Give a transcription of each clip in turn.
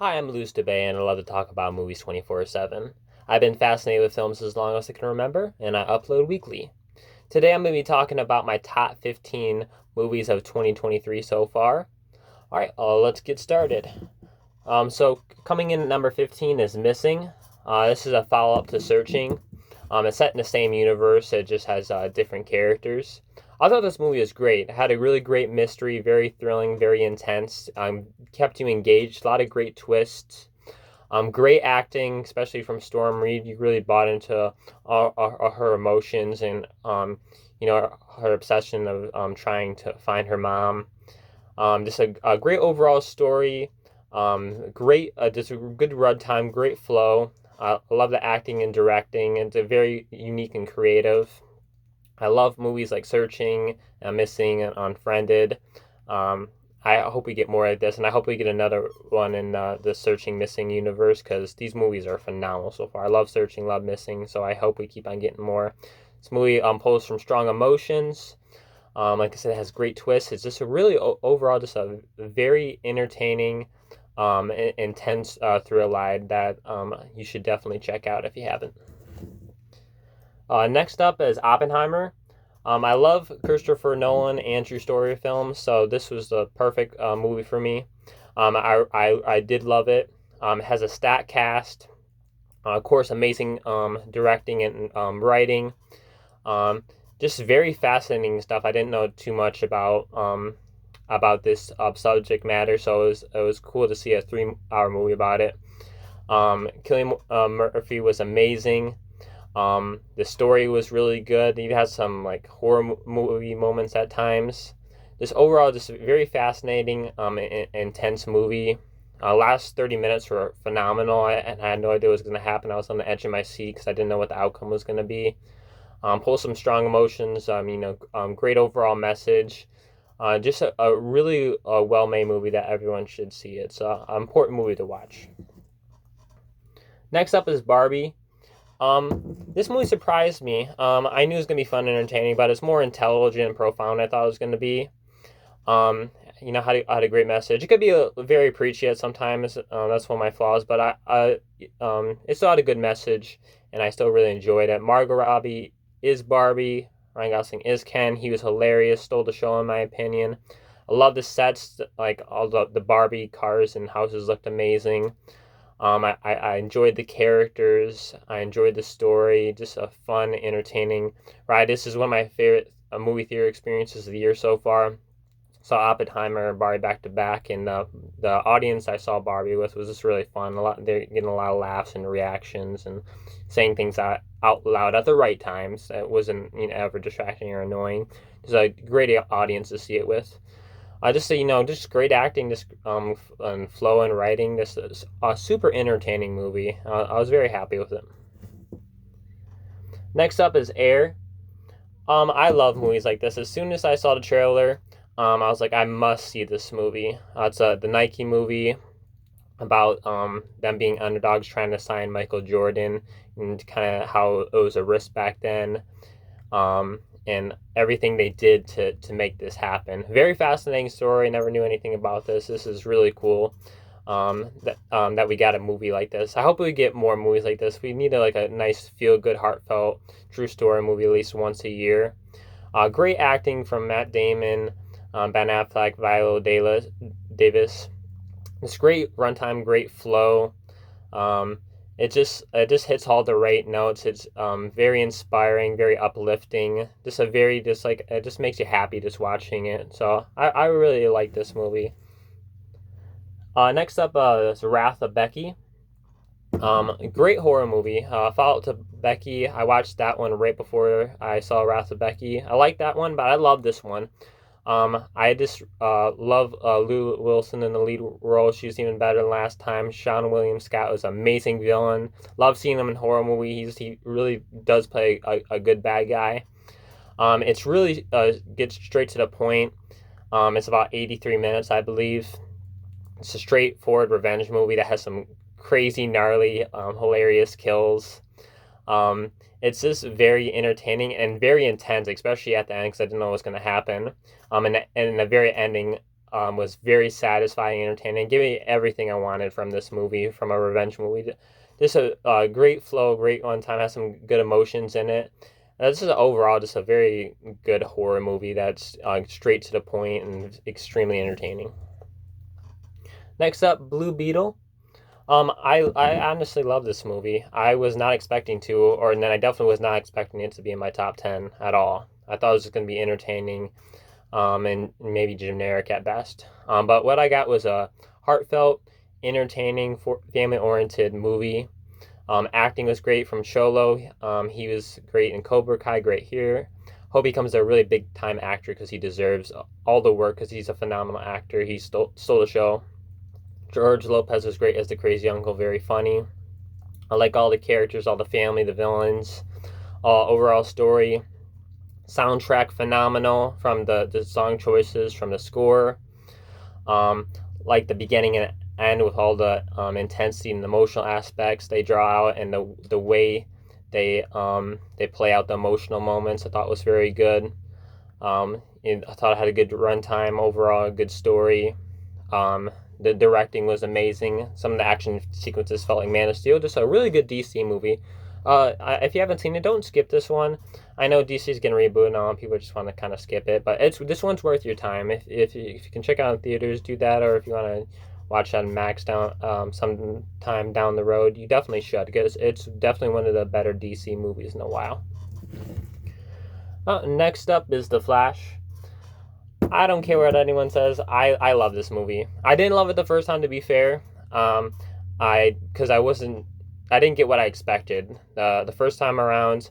Hi, I'm Luz DeBay, and I love to talk about movies 24/7. I've been fascinated with films as long as I can remember, and I upload weekly. Today I'm going to be talking about my top 15 movies of 2023 so far. Alright, let's get started. So coming in at number 15 is Missing. This is a follow up to Searching. It's set in the same universe, it just has different characters. I thought this movie was great. It had a really great mystery, very thrilling, very intense. Kept you engaged, a lot of great twists. Great acting, especially from Storm Reed. You really bought into her emotions and her obsession of trying to find her mom. Just a great overall story. Just a good runtime, great flow. I love the acting and directing. It's a very unique and creative. I love movies like Searching, Missing, and Unfriended. Um, I hope we get more like this, and I hope we get another one in the Searching Missing universe because these movies are phenomenal so far. I love Searching, love Missing, so I hope we keep on getting more. This movie pulls from strong emotions. Like I said, it has great twists. It's just a really overall just a very entertaining, intense thriller ride that you should definitely check out if you haven't. Next up is Oppenheimer. I love Christopher Nolan and true story films, so this was the perfect movie for me. I did love it. It has a stat cast, of course, amazing directing and writing. Um, just very fascinating stuff. I didn't know too much about this subject matter, so it was cool to see a 3 hour movie about it. Killian Murphy was amazing. The story was really good. It has some like horror movie moments at times. Just overall, just a very fascinating, intense movie. Last 30 minutes were phenomenal, and I had no idea what was going to happen. I was on the edge of my seat because I didn't know what the outcome was going to be. Pull some strong emotions. Great overall message. Just a really well-made movie that everyone should see. It's an important movie to watch. Next up is Barbie. This movie surprised me. I knew it was gonna be fun and entertaining, but it's more intelligent and profound than I thought it was gonna be. Um, had a great message. It could be very preachy at sometimes. That's one of my flaws, but it still had a good message, and I still really enjoyed it. Margot Robbie is Barbie. Ryan Gosling is Ken. He was hilarious. Stole the show in my opinion. I love the sets. Like all the Barbie cars and houses looked amazing. I enjoyed the characters. I enjoyed the story. Just a fun, entertaining ride. This is one of my favorite movie theater experiences of the year so far. Saw Oppenheimer and Barbie back to back, and the audience I saw Barbie with was just really fun. They're getting a lot of laughs and reactions and saying things out loud at the right times. It wasn't ever distracting or annoying. It's a great audience to see it with. Just so you know, just great acting, just and flow and writing. This is a super entertaining movie. I was very happy with it. Next up is Air. I love movies like this. As soon as I saw the trailer, I was like, I must see this movie. It's the Nike movie about them being underdogs trying to sign Michael Jordan and kind of how it was a risk back then. And everything they did to make this happen. Very fascinating story. Never knew anything about this. This is really cool. That we got a movie like this. I hope we get more movies like this. We need a nice, feel good, heartfelt, true story movie at least once a year. Great acting from Matt Damon, Ben Affleck, Viola Davis. It's great runtime, great flow. Um, it just hits all the right notes. It's very inspiring, very uplifting. Just a very just like it just makes you happy just watching it. So I really like this movie. Next up is Wrath of Becky. Great horror movie. Follow up to Becky. I watched that one right before I saw Wrath of Becky. I like that one, but I love this one. I just love Lou Wilson in the lead role. She's even better than last time. Sean William Scott was an amazing villain. Love seeing him in horror movies. He really does play a good bad guy. It's really gets straight to the point. It's about 83 minutes, I believe. It's a straightforward revenge movie that has some crazy, gnarly, hilarious kills. It's just very entertaining and very intense, especially at the end because I didn't know what was going to happen. And the very ending was very satisfying, entertaining, gave me everything I wanted from this movie, from a revenge movie. Just a great flow, great one time, has some good emotions in it. This is overall just a very good horror movie that's straight to the point and extremely entertaining. Next up, Blue Beetle. I honestly love this movie. I was not expecting to, or and then I definitely was not expecting it to be in my top 10 at all. I thought it was just going to be entertaining, and maybe generic at best. But what I got was a heartfelt, entertaining, family-oriented movie. Acting was great from Sholo. He was great in Cobra Kai, great here. Hope he becomes a really big time actor because he deserves all the work because he's a phenomenal actor. He stole the show. George Lopez was great as the crazy uncle, very funny. I like all the characters, all the family, the villains, overall story. Soundtrack phenomenal from the song choices, from the score. Like the beginning and end with all the intensity and emotional aspects they draw out, and the way they play out the emotional moments, I thought was very good. I thought it had a good runtime overall, a good story. The directing was amazing. Some of the action sequences felt like Man of Steel. Just a really good DC movie. If you haven't seen it, don't skip this one. I know DC's getting rebooted now, and people just want to kind of skip it, but this one's worth your time. If you can check out in theaters, do that, or if you want to watch that on Max sometime down the road, you definitely should, because it's definitely one of the better DC movies in a while. Next up is The Flash. I don't care what anyone says. I love this movie. I didn't love it the first time, to be fair. Because I didn't get what I expected. The first time around,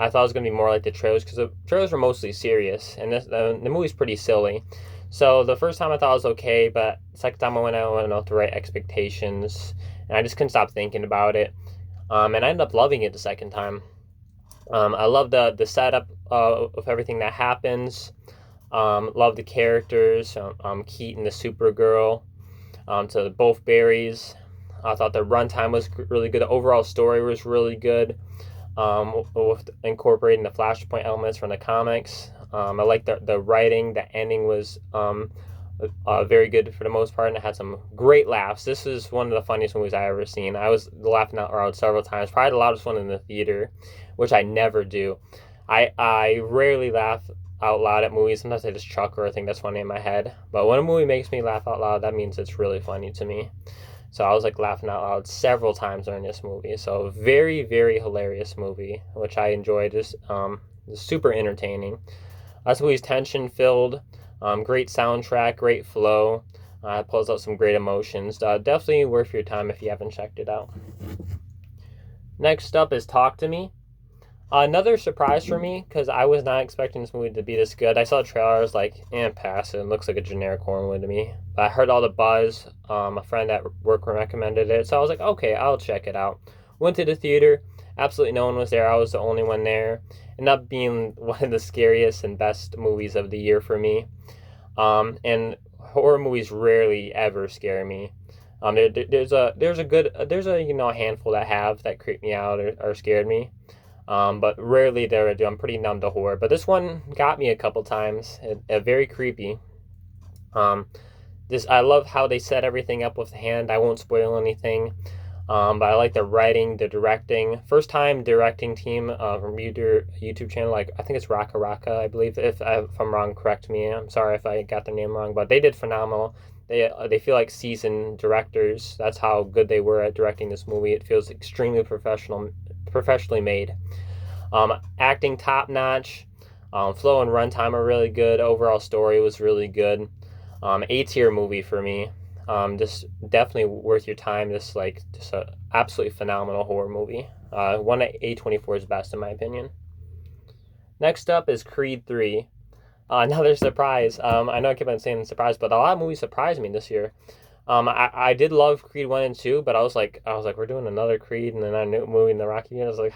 I thought it was going to be more like the trailers, because the trailers were mostly serious, and the movie's pretty silly. So the first time I thought it was okay, but the second time I went with the right expectations, and I just couldn't stop thinking about it. And I ended up loving it the second time. I love the setup of everything that happens. Love the characters. Keaton, the Supergirl, to both Barrys. I thought the runtime was really good. The overall story was really good, with incorporating the Flashpoint elements from the comics. I like the writing. The ending was very good for the most part, and it had some great laughs. This is one of the funniest movies I ever seen. I was laughing out loud several times. Probably the loudest one in the theater, which I never do. I rarely laugh out loud at movies. Sometimes I just chuckle or think that's funny in my head. But when a movie makes me laugh out loud, that means it's really funny to me. So I was like laughing out loud several times during this movie. So very, very hilarious movie, which I enjoyed. Just super entertaining. This movie's tension filled. Great soundtrack, great flow. Pulls out some great emotions. Definitely worth your time if you haven't checked it out. Next up is Talk to Me. Another surprise for me, because I was not expecting this movie to be this good. I saw the trailer, I was like, pass it. It looks like a generic horror movie to me. But I heard all the buzz. A friend at work recommended it, so I was like, okay, I'll check it out. Went to the theater. Absolutely no one was there. I was the only one there. Ended up being one of the scariest and best movies of the year for me. And horror movies rarely ever scare me. There's a handful that creep me out or scared me. But rarely do. I'm pretty numb to horror. But this one got me a couple times. Very creepy. I love how they set everything up with the hand. I won't spoil anything. But I like the writing, the directing. First time directing team from YouTube channel. Like, I think it's Raka Raka, I believe. If I'm wrong, correct me. I'm sorry if I got their name wrong. But they did phenomenal. They feel like seasoned directors. That's how good they were at directing this movie. It feels extremely professionally made. Acting top notch. Flow and runtime are really good. Overall story was really good. A-tier movie for me. Just definitely worth your time. Just a absolutely phenomenal horror movie. One of A24's best in my opinion. Next up is Creed 3. Another surprise. I know I keep on saying surprise, but a lot of movies surprised me this year. I did love Creed 1 and 2, but I was like, we're doing another Creed and then a new movie in the Rocky. I was like,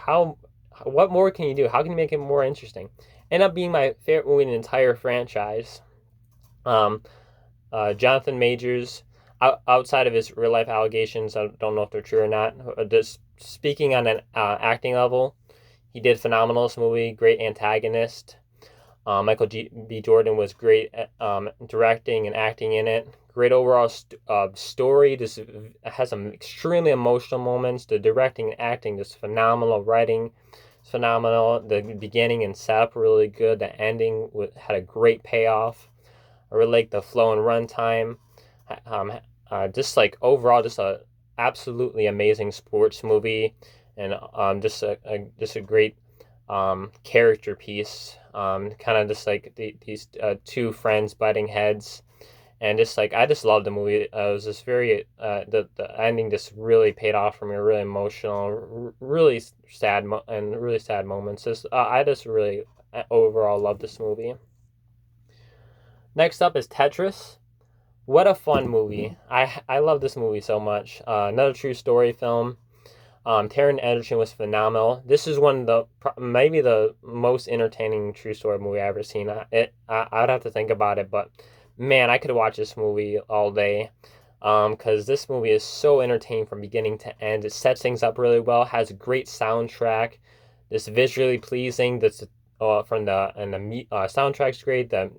what more can you do? How can you make it more interesting? Ended up being my favorite movie in the entire franchise. Jonathan Majors, outside of his real life allegations, I don't know if they're true or not. Just speaking on an acting level, he did phenomenal in this movie. Great antagonist. B. Jordan was great at directing and acting in it. Great overall story. Just has some extremely emotional moments. The directing and acting just phenomenal. Writing is phenomenal. The beginning and setup were really good. The ending had a great payoff. I really like the flow and runtime. Um, just like overall, just a absolutely amazing sports movie, and just a great character piece. Kind of just like these two friends butting heads, and just like I just loved the movie. It was just very the ending just really paid off for me. Really emotional, really sad and really sad moments. Just I just really overall loved this movie. Next up is Tetris. What a fun movie! I love this movie so much. Another true story film. Taron Egerton was phenomenal. This is one of the maybe the most entertaining true story movie I've ever seen. I'd have to think about it, but man, I could watch this movie all day. Because this movie is so entertaining from beginning to end. It sets things up really well. Has a great soundtrack. It's visually pleasing. This from the and the soundtrack's great. The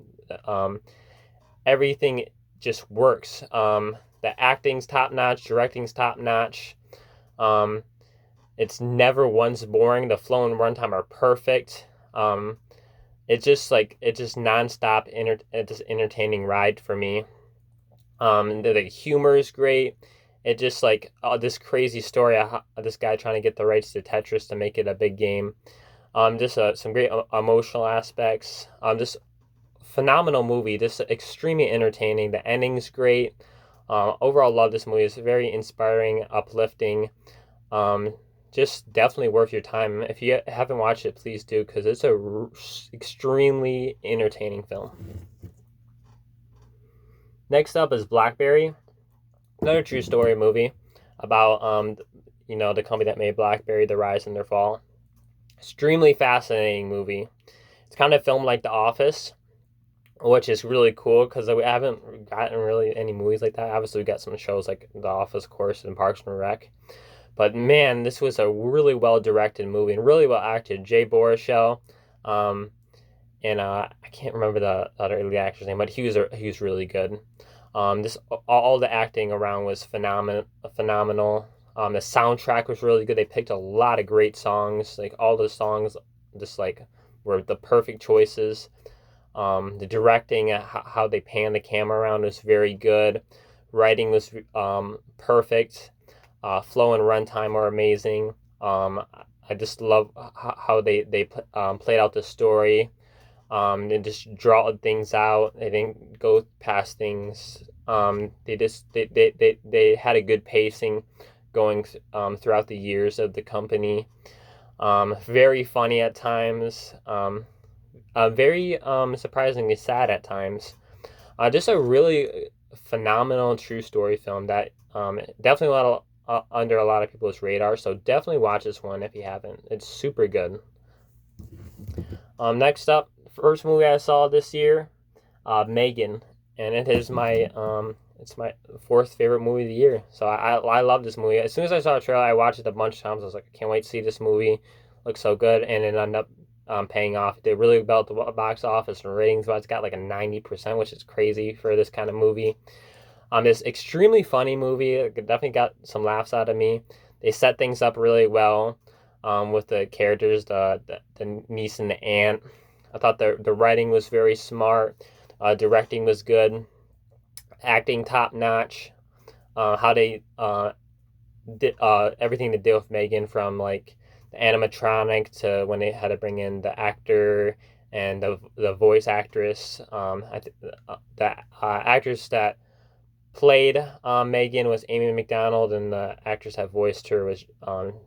um everything just works. The acting's top notch. Directing's top notch. Um, it's never once boring. The flow and runtime are perfect. It's just nonstop just entertaining ride for me. The humor is great. It just like this crazy story of this guy trying to get the rights to Tetris to make it a big game. Just some great emotional aspects. Just phenomenal movie. Just extremely entertaining. The ending's great. Overall, love this movie. It's very inspiring, uplifting. Um, just definitely worth your time. If you haven't watched it, please do because it's extremely entertaining film. Next up is Blackberry, another true story movie about the company that made Blackberry, the rise and their fall. Extremely fascinating movie. It's kind of filmed like The Office, which is really cool because we haven't gotten really any movies like that. Obviously, we got some shows like The Office, of course, and Parks and Rec. But man, this was a really well directed movie and really well acted. Jay Baruchel, um, and I can't remember the other lead actor's name, but he was really good. This all the acting around was phenomenal. The soundtrack was really good. They picked a lot of great songs. Like all the songs, just like were the perfect choices. The directing, how they pan the camera around was very good. Writing was perfect. Flow and runtime are amazing. I just love how they played out the story. They just draw things out. They didn't go past things. They had a good pacing going throughout the years of the company. Very funny at times. Very surprisingly sad at times. Just a really phenomenal true story film that definitely under a lot of people's radar. So definitely watch this one if you haven't. It's super good. Next up, first movie I saw this year, Megan, and it is my it's my fourth favorite movie of the year. So I love this movie. As soon as I saw the trailer, I watched it a bunch of times. I was like, I can't wait to see this movie. Looks so good, and it ended up paying off. They really built the box office and ratings. But it's got like a 90%, which is crazy for this kind of movie. This extremely funny movie. It definitely got some laughs out of me. They set things up really well with the characters, the niece and the aunt. I thought the writing was very smart. Directing was good. Acting top notch. How they did everything they did with Megan, from like the animatronic to when they had to bring in the actor and the voice actress. The actress that played Megan was Amy McDonald, and the actress that voiced her was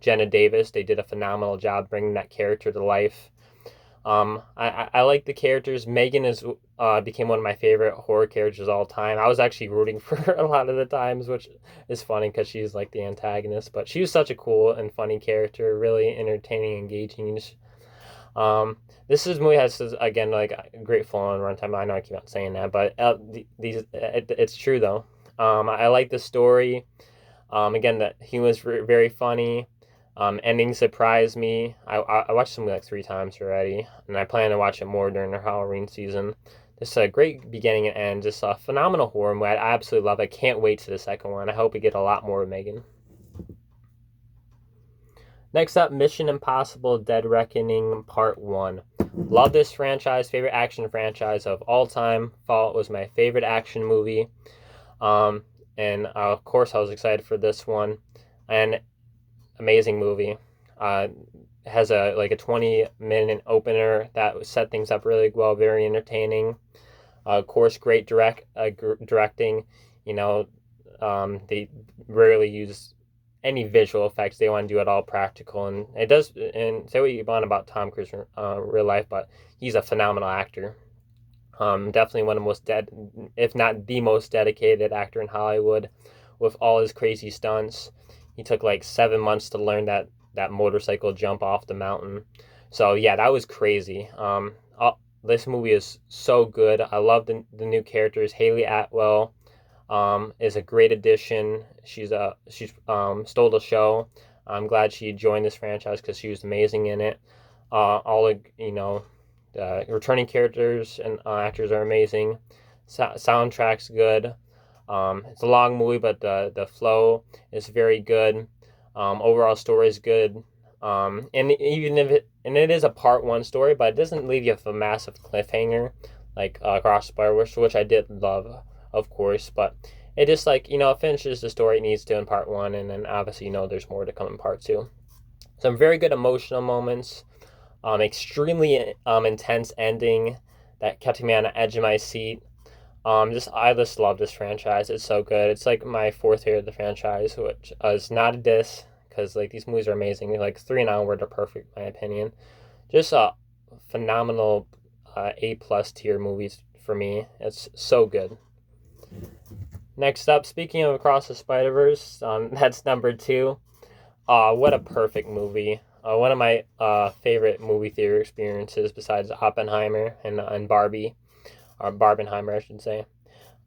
Jenna Davis. They did a phenomenal job bringing that character to life. I like the characters. Megan is became one of my favorite horror characters of all time. I was actually rooting for her a lot of the times, which is funny because she's like the antagonist. But she was such a cool and funny character, really entertaining, engaging. This movie has again like a great flow and runtime. I know I keep on saying that, but it's true though. I like the story. Again, the humor is very funny. Ending surprised me. I watched the movie like 3 times already, and I plan to watch it more during the Halloween season. Just a great beginning and end. Just a phenomenal horror movie. I absolutely love it. I can't wait to the second one. I hope we get a lot more of Megan. Next up, Mission Impossible Dead Reckoning Part 1. Love this franchise. Favorite action franchise of all time. Fallout was my favorite action movie. Um, and of course, I was excited for this one. And amazing movie. Uh, has a 20-minute opener that set things up really well, very entertaining. Of course, great directing. You know, they rarely use any visual effects. They want to do it all practical, and it does. And say what you want about Tom Cruise in real life, but he's a phenomenal actor. Definitely one of the most if not the most dedicated actor in Hollywood, with all his crazy stunts. He took like 7 months to learn that motorcycle jump off the mountain. So yeah, that was crazy. This movie is so good. I love the new characters. Haley Atwell is a great addition. She's stole the show. I'm glad she joined this franchise because she was amazing in it. All the returning characters and actors are amazing. Soundtrack's good. It's a long movie, but the flow is very good. Overall story is good. And even if it is a part one story, but it doesn't leave you with a massive cliffhanger like Across the Spider-Verse, which I did love, of course. But it just it finishes the story it needs to in part one, and then obviously there's more to come in part two. Some very good emotional moments. Extremely intense ending that kept me on the edge of my seat. I just love this franchise. It's so good. It's like my fourth favorite of the franchise, which is not a diss because like these movies are amazing. Like 3 and onward are perfect, in my opinion. Just a phenomenal A+ tier movies for me. It's so good. Next up, speaking of Across the Spider-Verse, that's number 2. What a perfect movie. One of my favorite movie theater experiences besides Oppenheimer and Barbie, or Barbenheimer, I should say.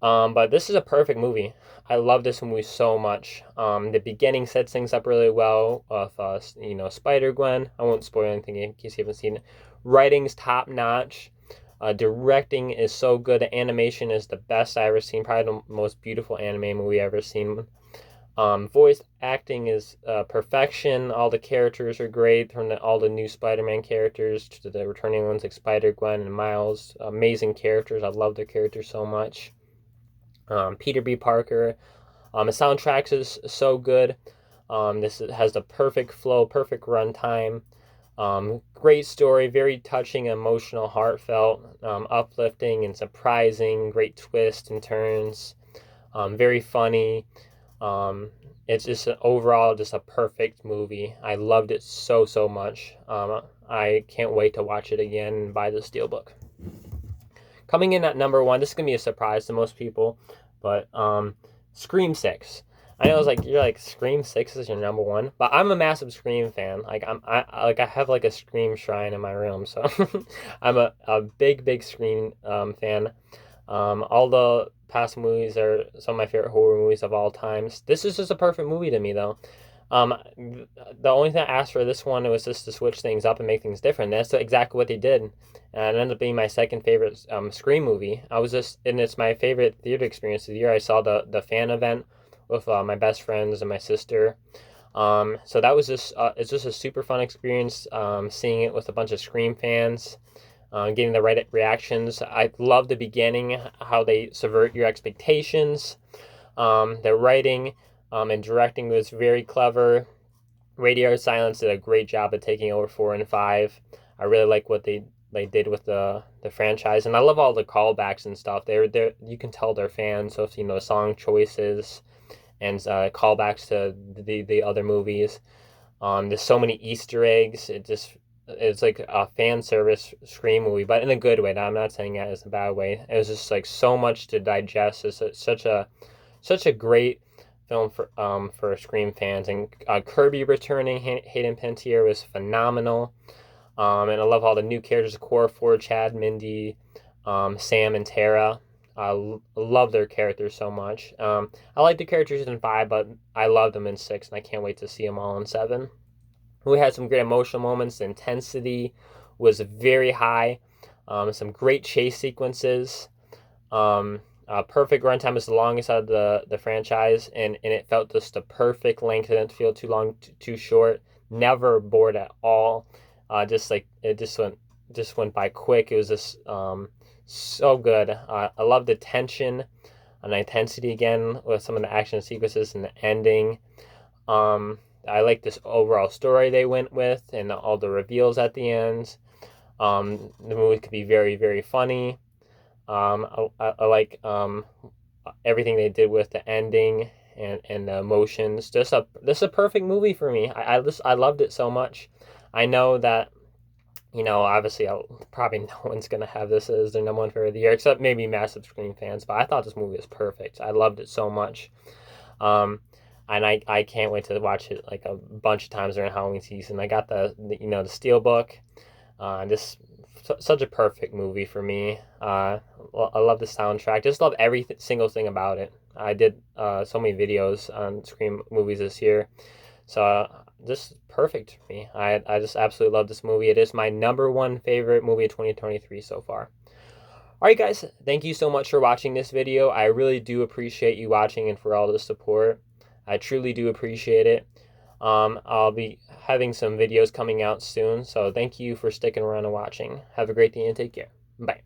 But this is a perfect movie. I love this movie so much. The beginning sets things up really well with Spider-Gwen. I won't spoil anything in case you haven't seen it. Writing's top notch. Directing is so good. The animation is the best I've ever seen. Probably the most beautiful anime movie I've ever seen. Voice acting is perfection. All the characters are great, from all the new Spider-Man characters to the returning ones like Spider-Gwen and Miles. Amazing characters. I love their characters so much. Peter B. Parker. The soundtrack is so good. This has the perfect flow, perfect runtime. Great story, very touching, emotional, heartfelt, uplifting, and surprising. Great twists and turns. Very funny. It's just overall just a perfect movie. I loved it so much. I can't wait to watch it again and buy the Steelbook. Coming in at number 1, this is gonna be a surprise to most people, but Scream 6. I know it's like you're like Scream 6 is your number 1, but I'm a massive Scream fan. I have like a Scream shrine in my room, so I'm a big Scream fan. All the past movies are some of my favorite horror movies of all times. This is just a perfect movie to me, though. The only thing I asked for this one was just to switch things up and make things different. That's exactly what they did, and it ended up being my second favorite Scream movie. And it's my favorite theater experience of the year. I saw the fan event with my best friends and my sister. So that was it's just a super fun experience. Seeing it with a bunch of Scream fans. Getting the right reactions. I love the beginning, how they subvert your expectations. The writing and directing was very clever. Radio Silence did a great job of taking over 4 and 5. I really like what they did with the franchise, and I love all the callbacks and stuff. They're you can tell they're fans. So if song choices and callbacks to the other movies. There's so many Easter eggs. It's like a fan service Scream movie, but in a good way. Now, I'm not saying that as a bad way. It was just like so much to digest. It's such a great film for Scream fans. And Kirby returning, Hayden Panettiere was phenomenal. And I love all the new characters: Core 4, Chad, Mindy, Sam, and Tara. I love their characters so much. I like the characters in 5, but I love them in 6, and I can't wait to see them all in 7. We had some great emotional moments. The intensity was very high. Some great chase sequences. Perfect runtime is the longest out of the franchise, and it felt just the perfect length. It didn't feel too long, too short. Never bored at all. Just like it just went by quick. It was just so good. I love the tension and the intensity again with some of the action sequences and the ending. I like this overall story they went with and all the reveals at the end. The movie could be very, very funny. I like everything they did with the ending and the emotions. This a perfect movie for me. I loved it so much. I know that obviously probably no one's gonna have this as their number one favorite of the year, except maybe massive Scream fans. But I thought this movie was perfect. I loved it so much. Um, and I can't wait to watch it like a bunch of times during Halloween season. I got the Steelbook. Just such a perfect movie for me. I love the soundtrack. Just love every single thing about it. I did so many videos on Scream movies this year, so just perfect for me. I just absolutely love this movie. It is my number one favorite movie of 2023 so far. All right, guys, thank you so much for watching this video. I really do appreciate you watching and for all the support. I truly do appreciate it. I'll be having some videos coming out soon, so thank you for sticking around and watching. Have a great day and take care. Bye.